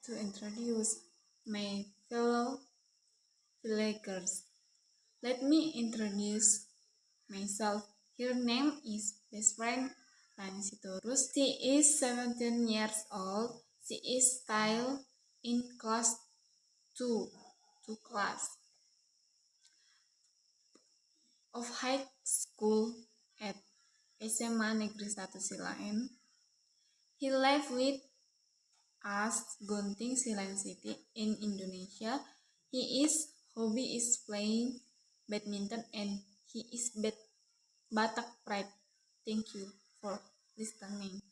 to introduce my fellow villagers. Let me introduce myself. Her name is best friend Rani Sitorus. She is 17 years old. She is still in class 2 class of high school at SMA Negeri 1 Silain. He lives with us Gunting Silain City in Indonesia. His hobby is playing badminton and he is Batak pride. Thank you for listening.